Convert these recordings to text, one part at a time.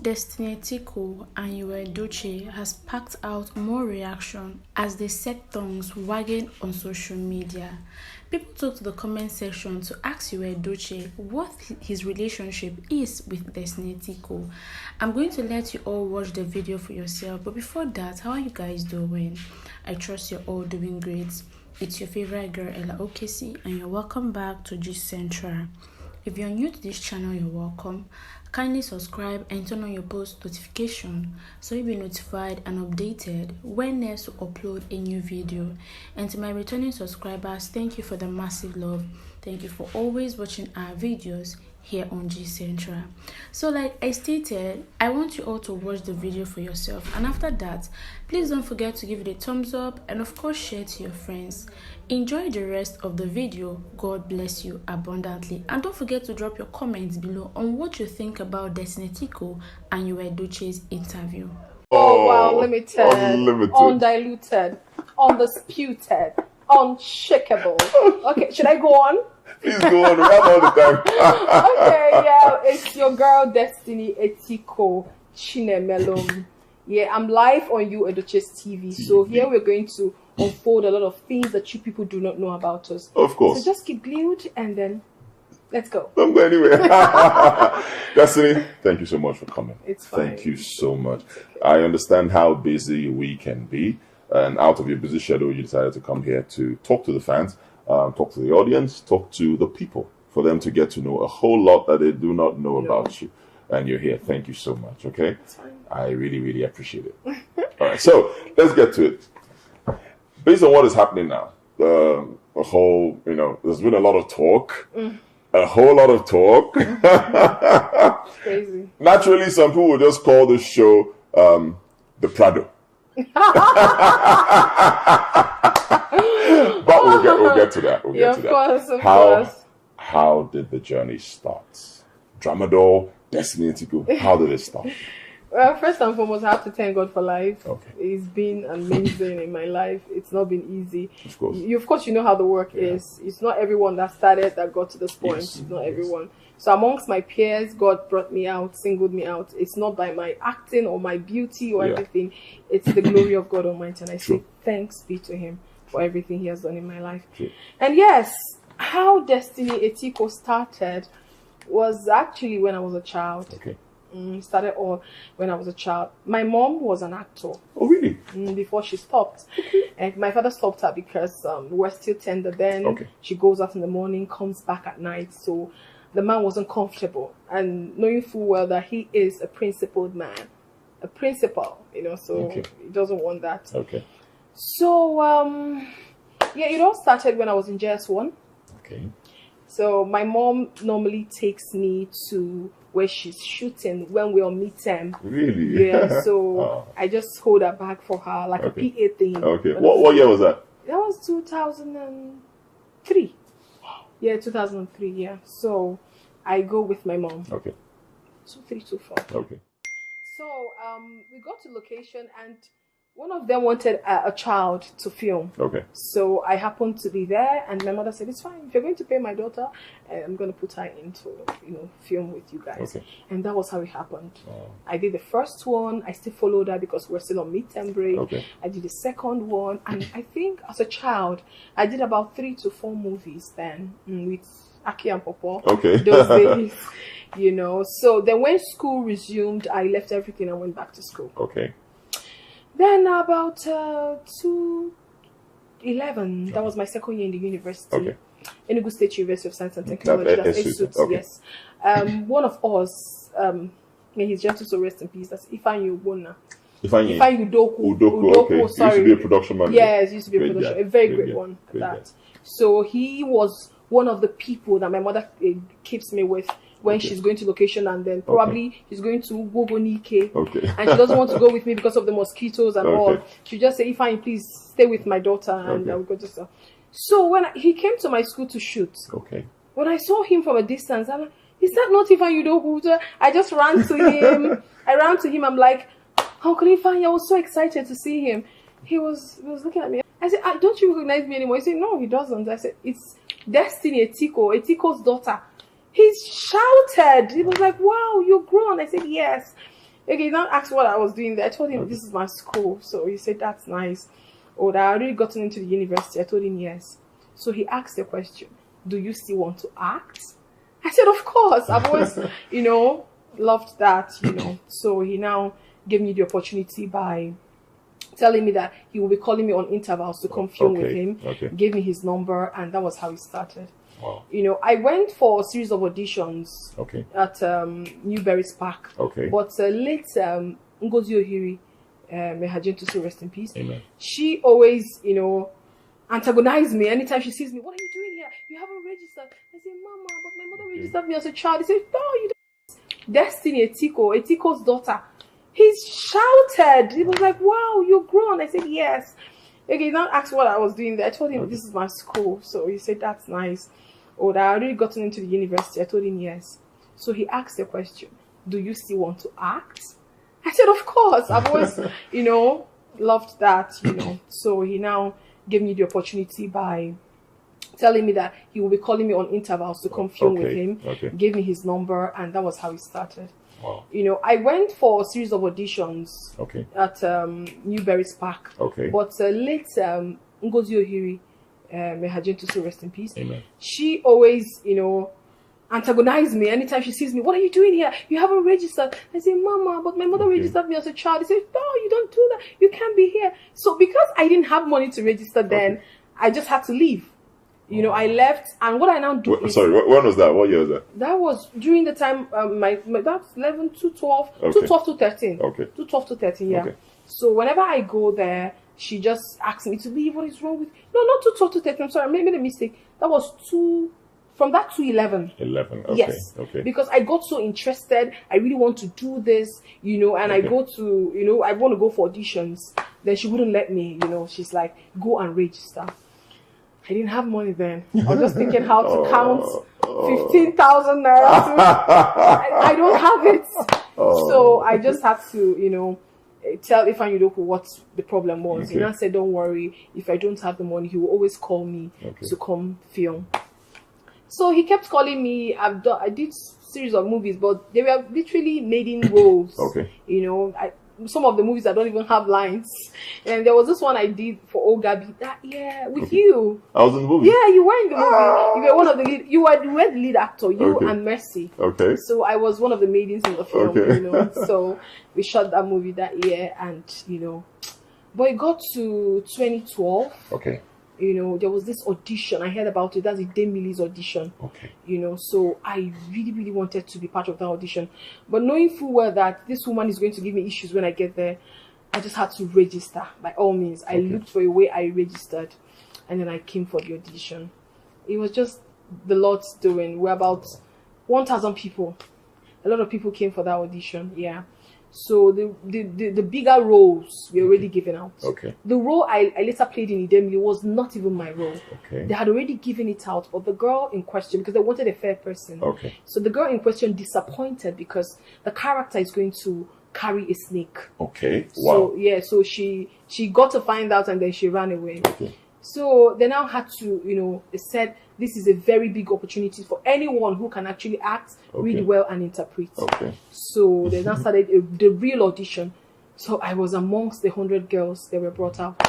Destiny Etiko and Yul Edochie has packed out more reaction as they set tongues wagging on social media. People took to the comment section to ask Yul Edochie what his relationship is with Destiny Etiko. I'm going to let you all watch the video for yourself, but before that, how are you guys doing? I trust you're all doing great. It's your favorite girl Ella Okesi, and you're welcome back to G Central. If you're new to this channel, you're welcome. Kindly subscribe and turn on your post notification so you'll be notified and updated when next to upload a new video. And to my returning subscribers, thank you for the massive love. Thank you for always watching our videos here on G Central. So like I stated, I want you all to watch the video for yourself, and after that, please don't forget to give it a thumbs up and of course share to your friends. Enjoy the rest of the video. God bless you abundantly, and don't forget to drop your comments below on what you think about Destiny Etiko and Yul Edochie's interview. Oh wow, limited, undiluted, undisputed, unshakable. Okay, should I go on? Please go on, we have all the time. Okay, yeah, it's your girl Destiny Etiko Chinemelum. Yeah, I'm live on Yul Edochie's TV. So here we're going to unfold a lot of things that you people do not know about us. Of course. So just keep glued and then let's go. Don't go anywhere. Destiny, thank you so much for coming. It's fine. Thank you so much. I understand how busy we can be, and out of your busy schedule, you decided to come here to talk to the fans. Talk to the audience, talk to the people, for them to get to know a whole lot that they do not know about you. And you're here. Thank you so much, okay? I really, really appreciate it. All right, so let's get to it. Based on what is happening now, a whole, there's been a lot of talk. A whole lot of talk. Crazy. Naturally, some people will just call this show the Prado. But we'll get to that. Of course. How did the journey start? Tramadol, Destiny Etiko, how did it start? Well, first and foremost, I have to thank God for life. Okay. It's been amazing in my life. It's not been easy. Of course. Of course, you know how the work is. It's not everyone that started that got to this point. Yes. It's not everyone. So amongst my peers, God brought me out, singled me out. It's not by my acting or my beauty or everything. It's the glory of God Almighty. And I say thanks be to Him for everything He has done in my life. And yes, how Destiny Etiko started was actually when I was a child. Okay. Started all when I was a child. My mom was an actor. Oh, really? Before she stopped. And my father stopped her because we were still tender then. Okay. She goes out in the morning, comes back at night. So the man wasn't comfortable. And knowing full well that he is a principled man. A principal, so he doesn't want that. Okay. So, it all started when I was in JS1. Okay. So my mom normally takes me to where she's shooting when we're on midterm. Really? Yeah, so I just hold her bag for her, like a PA thing. Okay. What year was that? That was 2003. Wow. Yeah, 2003, yeah. So I go with my mom. Okay. 2324. Okay. So we got to location and one of them wanted a child to film. Okay. So I happened to be there, and my mother said, "It's fine. If you're going to pay my daughter, I'm going to put her into, film with you guys." Okay. And that was how it happened. Oh. I did the first one. I still followed her because we're still on midterm break. Okay. I did the second one, and I think as a child, I did about 3 to 4 movies then with Aki and Popo. Okay. Those days, So then when school resumed, I left everything and went back to school. Okay. Then about 2011, that was my second year in the university. Okay. Enugu State University of Science and Technology. That's ESUT, okay. Yes. One of us, may his gentle soul rest in peace. That's Ifeanyi Ugbonna. Ifeanyi Udoku. Okay. Sorry. Used to be a production manager. Yes, used to be a production. A very great one. That. So he was one of the people that my mother keeps me with when she's going to location, and then probably she's going to Gogonike. Okay. And she doesn't want to go with me because of the mosquitoes and all. She just say, "Ifeanyi, please stay with my daughter," and I will go to stuff. So when he came to my school to shoot, when I saw him from a distance, I'm like, "Is that not Ifeanyi Udoku?" I just ran to him. I'm like, "Uncle Ifeanyi," I was so excited to see him. He was looking at me. I said, "Don't you recognize me anymore?" He said, "No, he doesn't." I said, "It's Destiny Etiko's daughter." He shouted. He was like, "Wow, you're grown." I said, "Yes." Okay, he now asked what I was doing there. I told him this is my school. So he said, that's nice. Oh, that I already gotten into the university. I told him yes. So he asked the question, do you still want to act? I said, of course. I've always, loved that, So he now gave me the opportunity by telling me that he will be calling me on intervals to come film with him. Gave me his number, and that was how it started. Wow. I went for a series of auditions at Newberry's Park. But late Ngozi Ohiri, may her gentle soul rest in peace. Amen. She always, antagonized me anytime she sees me. What are you doing here? You haven't registered. I say, Mama, but my mother registered me as a child. He said, no, you don't. Destiny, Etiko's daughter. He shouted. He was like, wow, you're grown. I said, yes. Okay, he now asked what I was doing there. I told him this is my school. So he said, that's nice. Oh, that I already gotten into the university. I told him yes. So he asked the question, do you still want to act? I said, of course. I've always, loved that, So he now gave me the opportunity by telling me that he will be calling me on intervals to come film with him. Gave me his number, and that was how it started. Wow. I went for a series of auditions at Newberry's Park. But late Ngozi Ohiri, may her gentle soul rest in peace. Amen. She always, antagonized me anytime she sees me. What are you doing here? You haven't registered. I say, Mama, but my mother registered me as a child. He said, no, you don't do that. You can't be here. So because I didn't have money to register then, I just had to leave. I left, and what I now do is... Sorry, when was that? What year was that? That was during the time, that's 11 to 12, 212 to 13. 212 to 13, yeah. So whenever I go there, she just asks me to leave. What is wrong with... No, not 212 to 13, I'm sorry, I made a mistake. That was from that to 11. 11, okay. Yes, because I got so interested. I really want to do this, and I go to, I want to go for auditions. Then she wouldn't let me, she's like, go and register. I didn't have money then. I was just thinking how to count 15,000 naira. I don't have it. So I just had to, tell Ifeanyi Udoka what the problem was. And I said, don't worry. If I don't have the money, he will always call me to come film. So he kept calling me. I did series of movies, but they were literally maiden roles. Some of the movies I don't even have lines. And there was this one I did for Ogabi that year with you. I was in the movie. Yeah, you were in the movie. You were one of the lead. You were the lead actor. You and Mercy. So I was one of the maidens in the film. So we shot that movie that year, and but it got to 2012. There was this audition. I heard about it. That's the Demilis audition. So I really, really wanted to be part of that audition. But knowing full well that this woman is going to give me issues when I get there, I just had to register by all means. I looked for a way, I registered, and then I came for the audition. It was just the Lord's doing. We're about 1,000 people. A lot of people came for that audition. Yeah. So the bigger roles were already given out. The role I later played in Idemili was not even my role. They had already given it out, but the girl in question, because they wanted a fair person. So the girl in question disappointed because the character is going to carry a snake. Wow. So yeah, so she got to find out, and then she ran away. So they now had to, they said this is a very big opportunity for anyone who can actually act, read well, and interpret. So they now started the real audition. So I was amongst the 100 girls that were brought out.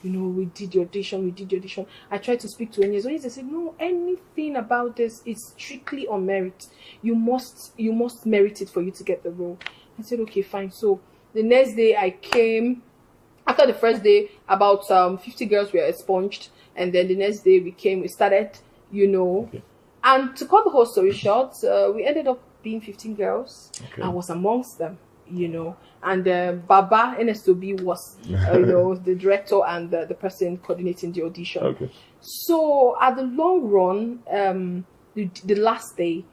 We did the audition. I tried to speak to Onyes. Onyes said, no, anything about this is strictly on merit. You must merit it for you to get the role. I said, okay, fine. So the next day I came. After the first day, about 50 girls were expunged, and then the next day we started, And to cut the whole story short, we ended up being 15 girls. I was amongst them, And Baba NSOB was, the director and the person coordinating the audition. So at the long run, the last day,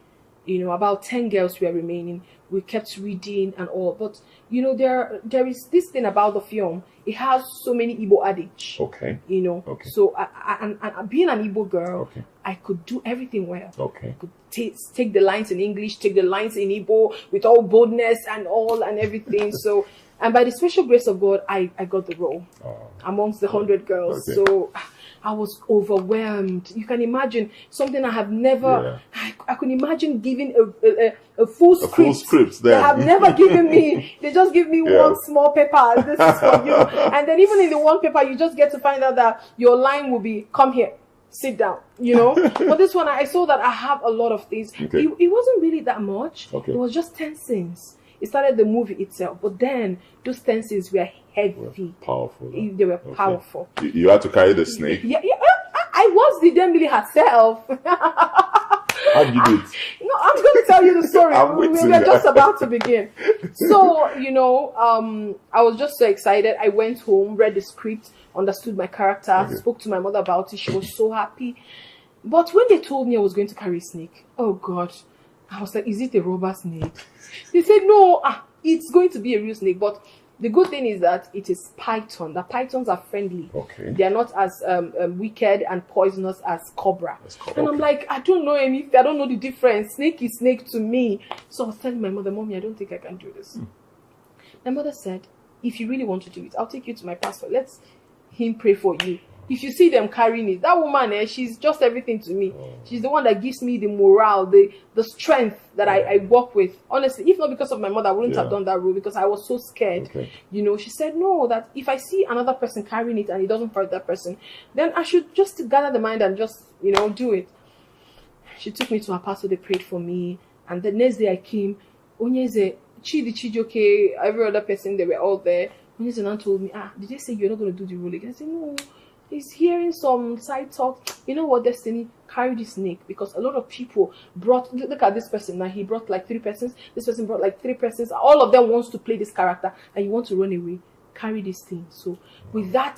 about 10 girls were remaining. We kept reading and all, but there is this thing about the film. It has so many Igbo adage. So and being an Igbo girl, I could do everything well. I could take the lines in English, take the lines in Igbo with all boldness and all and everything. So And by the special grace of God, I got the role amongst the 100 girls. Okay. So I was overwhelmed. You can imagine something I have never. I could imagine giving a full script. Full script. They have never given me. They just give me one small paper. This is for you. And then even in the one paper, you just get to find out that your line will be, "Come here, sit down." You know. But this one, I saw that I have a lot of things. Okay. It wasn't really that much. Okay. It was just 10 scenes. It started the movie itself, but then those 10 scenes were heavy. Powerful. They were powerful. You had to carry the snake? Yeah. I was the damn lady herself. How did you do it? No, I'm going to tell you the story. We are just about to begin. So, you know, I was just so excited. I went home, read the script, understood my character, spoke to my mother about it. She was so happy. But when they told me I was going to carry a snake, oh God, I was like, is it a rubber snake? They said, no, it's going to be a real snake. But the good thing is that it is python. The pythons are friendly. Okay. They are not as wicked and poisonous as cobra. And I'm like, I don't know anything. I don't know the difference. Snake is snake to me. So I was telling my mother, Mommy, I don't think I can do this. My mother said, if you really want to do it, I'll take you to my pastor. Let him pray for you. If you see them carrying it, that woman, she's just everything to me. She's the one that gives me the morale, the strength that I work with. Honestly, if not because of my mother, I wouldn't have done that role because I was so scared. Okay. You know, she said, no, that if I see another person carrying it and it doesn't hurt that person, then I should just gather the mind and just, you know, do it. She took me to her pastor, they prayed for me. And the next day I came, Onyeze, Chidi, Chijoke, every other person, they were all there. Onyeze now told me, did they say you're not going to do the role again? I said, no. He's hearing some side talk. You know what, Destiny? Carry the snake, because a lot of people brought, look at this person now, he brought like 3 persons, this person brought like 3 persons, all of them wants to play this character and you want to run away. Carry this thing. So with that,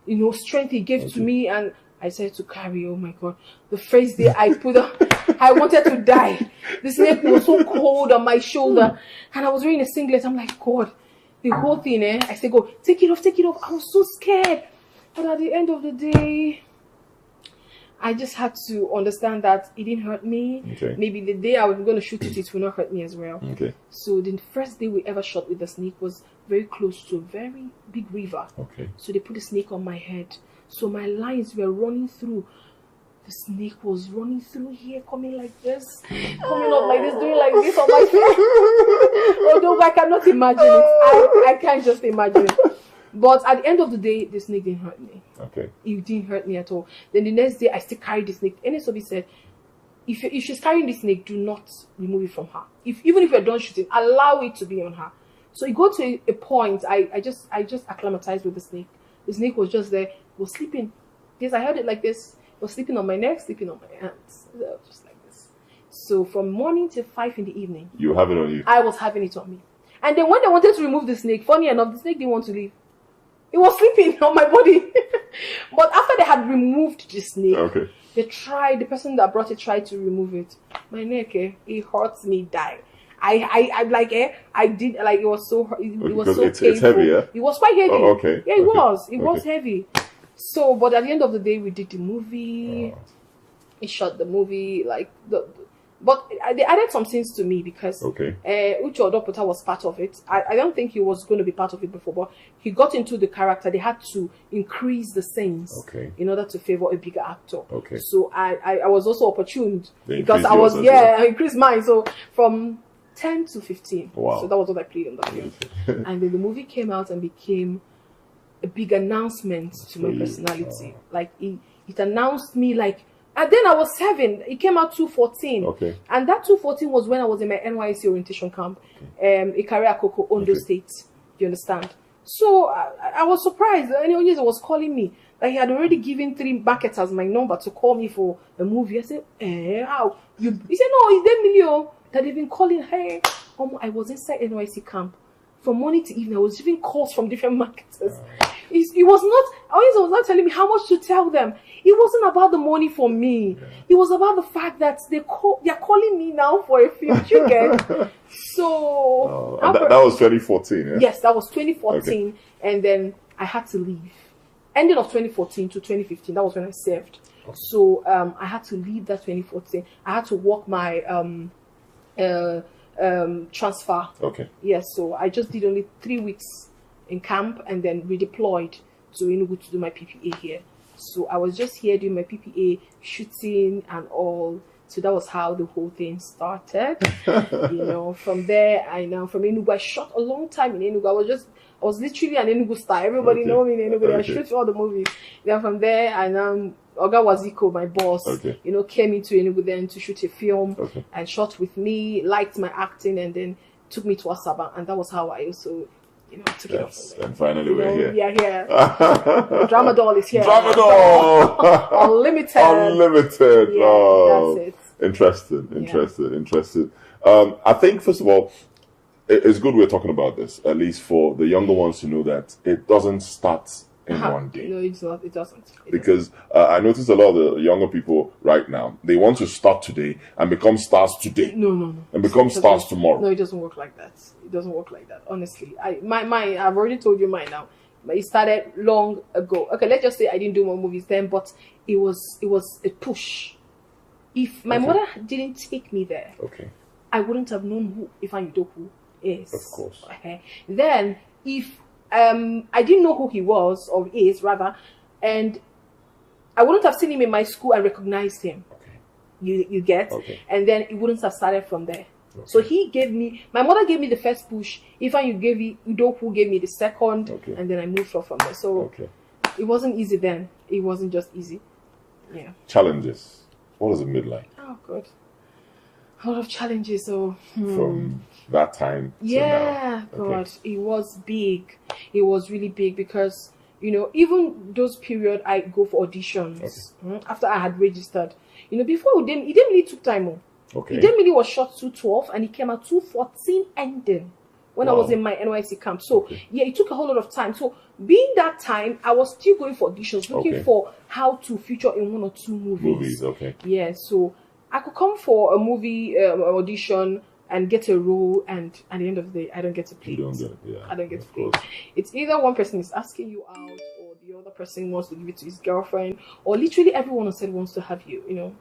you know, strength he gave to me, and I said to carry, oh my God, the first day I put on, I wanted to die. The snake was so cold on my shoulder and I was wearing a singlet. I'm like, God, the whole thing, I said, go, take it off, take it off. I was so scared. But at the end of the day, I just had to understand that it didn't hurt me. Okay. Maybe the day I was going to shoot it, it will not hurt me as well. Okay. So the first day we ever shot with the snake was very close to a very big river. Okay. So they put the snake on my head. So my lines were running through. The snake was running through here, coming like this, coming up like this, doing like this on my face. Although I cannot imagine it. I can't just imagine it. But at the end of the day, the snake didn't hurt me. Okay. It didn't hurt me at all. Then the next day, I still carried the snake. NSOB said, if she's carrying the snake, do not remove it from her. Even if you're done shooting, allow it to be on her. So it got to a point, I just acclimatized with the snake. The snake was just there, was sleeping. Yes, I held it like this. It was sleeping on my neck, sleeping on my hands. Just like this. So from morning till 5 in the evening. You have it on you? I was having it on me. And then when they wanted to remove the snake, funny enough, the snake didn't want to leave. It was sleeping on my body. But after they had removed the snake, the person that brought it tried to remove it. My neck, it hurts me, die. I'm like, I did, like, it was so, it was so painful. It's heavy, yeah? It was quite heavy. Oh, okay. Yeah, it was. It was heavy. So, but at the end of the day, we did the movie. We shot the movie, like, but they added some things to me because Uche Odopota was part of it. I don't think he was going to be part of it before, but he got into the character. They had to increase the scenes in order to favor a bigger actor. Okay. So I was also opportuned because I was, I increased mine. So from 10 to 15. Wow. So that was what I played on the film. And then the movie came out and became a big announcement to my personality. Like it announced me, like, and then I was 7. It came out 2014. Okay. And that 2014 was when I was in my NYC orientation camp, Ikare Akoko, Ondo State. You understand? So I was surprised. And Onyeze was calling me. Like, he had already given 3 marketers my number to call me for a movie. I said, how? He said, no, it's them million that they've been calling. Hey, I was inside NYC camp. From morning to evening, I was receiving calls from different marketers. It was not, Onyeze was not telling me how much to tell them. It wasn't about the money for me. Yeah. It was about the fact that they're calling me now for a film. You get? So that was 2014. Yeah? Yes, that was 2014, and then I had to leave. Ending of 2014 to 2015. That was when I served. Okay. So I had to leave that 2014. I had to work my transfer. Okay. Yes, so I just did only 3 weeks in camp and then redeployed to Enugu to do my PPA here. So I was just here doing my PPA, shooting and all. So that was how the whole thing started. From there, from Enugu, I shot a long time in Enugu. I was literally an Enugu star. Everybody know me in Enugu. I shoot all the movies. Then from there, Oga Waziko, my boss, came into Enugu then to shoot a film and shot with me, liked my acting, and then took me to Asaba. And that was how I also, took it off. And finally we're here. We are here. Drama Doll is here. Drama Doll! Unlimited. Unlimited. Yeah, oh, that's it. Interesting. I think, first of all, it's good we're talking about this, at least for the younger ones to know that it doesn't start in one day. No, it's not. It doesn't. Because I notice a lot of the younger people right now, they want to start today and become stars today. No. And become stars tomorrow. No, it doesn't work like that. It doesn't work like that, honestly. I've already told you mine now. It started long ago. Okay, let's just say I didn't do more movies then, but it was a push. If my mother didn't take me there, I wouldn't have known who Ifeanyi Udochie is. Of course. Then, if I didn't know who he was, or is rather, and I wouldn't have seen him in my school and recognized him. You get? And then it wouldn't have started from there. So my mother gave me the first push, Ifeanyi Udochie gave me the second, and then I moved on from there. So it wasn't easy then. It wasn't just easy. Yeah. Challenges. What is a midlife? Oh, God. A lot of challenges. So from that time to now. God, it was big. It was really big because, even those period I go for auditions after I had registered. Before it didn't really took time. It didn't really was shot 212 and it came out 214 ending when I was in my NYC camp. So it took a whole lot of time. So being that time, I was still going for auditions, looking for how to feature in 1 or 2 movies. Yeah, so I could come for a movie audition and get a role, and at the end of the day, I don't get to play. I don't get to play. It's either one person is asking you out, or the other person wants to give it to his girlfriend, or literally everyone on set wants to have you.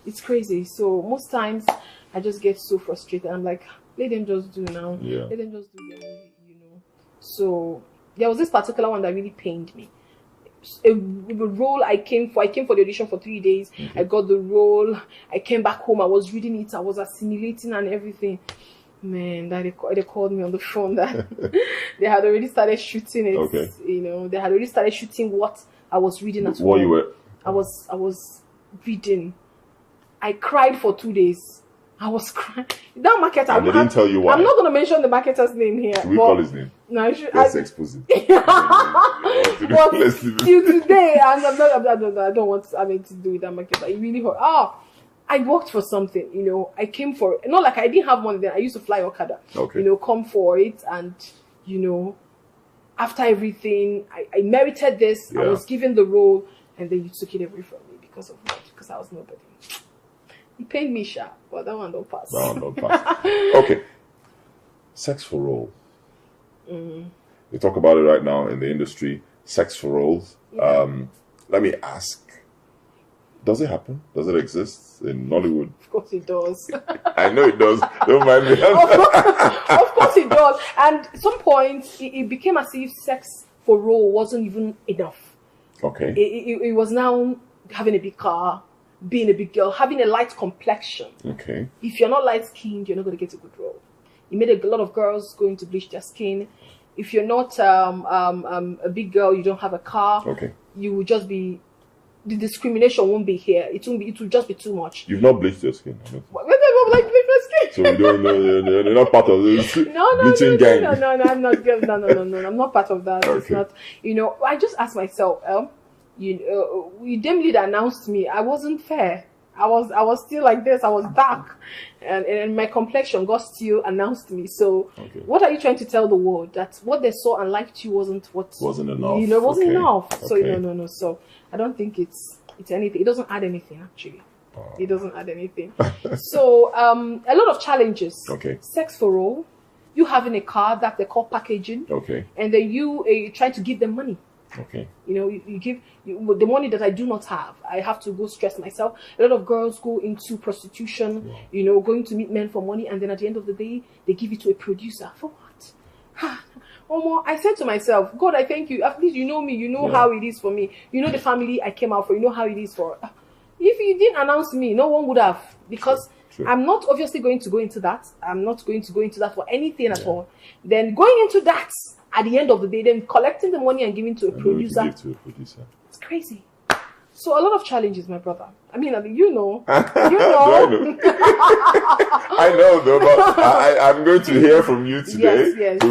It's crazy. So most times, I just get so frustrated. I'm like, let them just do now. Let them just do their movie, So there was this particular one that really pained me. A role I came for the audition for 3 days. I got the role. I came back home. I was reading it. I was assimilating and everything. Man, that they called me on the phone that they had already started shooting it. They had already started shooting what I was reading at home. What you were? I was reading. I cried for 2 days. I was crying. That marketer. And they didn't tell you why. I'm not going to mention the marketer's name here. We call his name. No, I should. Let's expose it. But till today, I don't want to do with that marketer. It really hurt. I worked for something. I came for it. Not like I didn't have money then. I used to fly Okada. Come for it, and after everything, I merited this. I was given the role, and then you took it away from me because of what? Because I was nobody. It pained me sharp, but that one don't pass. Okay. Sex for role. We talk about it right now in the industry. Sex for roles. Let me ask. Does it happen? Does it exist in Nollywood? Of course it does. I know it does. Don't mind me. Of course it does. And at some point, it became as if sex for role wasn't even enough. It was now having a big car, being a big girl, having a light complexion. If you're not light skinned, you're not going to get a good role. It made a lot of girls going to bleach their skin. If you're not a big girl, you don't have a car. You will just be. The discrimination won't be here. It will just be too much. You've not bleached your skin. Like bleach my skin. So you don't know. You're not part of this bleaching gang. No, I'm not. No. I'm not part of that. It's not. I just asked myself. Them lead announced me. I wasn't fair. I was still like this. I was dark, and my complexion got still announced me. So, what are you trying to tell the world? That what they saw and liked you wasn't enough. It wasn't enough. So no. So I don't think it's anything. It doesn't add anything actually. It doesn't add anything. So a lot of challenges. Sex for all. You having a car that they call packaging. Okay. And then you try to give them money. Okay. You know, you give the money that I do not have. I have to go stress myself. A lot of girls go into prostitution, you know, going to meet men for money, and then at the end of the day, they give it to a producer. For what? I said to myself, God, I thank you. At least you know me. You know how it is for me. You know the family I came out for. You know how it is for. If you didn't announce me, no one would have. Because I'm not obviously going to go into that. I'm not going to go into that for anything at all. Then going into that, at the end of the day, then collecting the money and giving to a producer. It's crazy. So a lot of challenges, my brother. I mean, you know. I know though, but I'm going to hear from you today. Yes.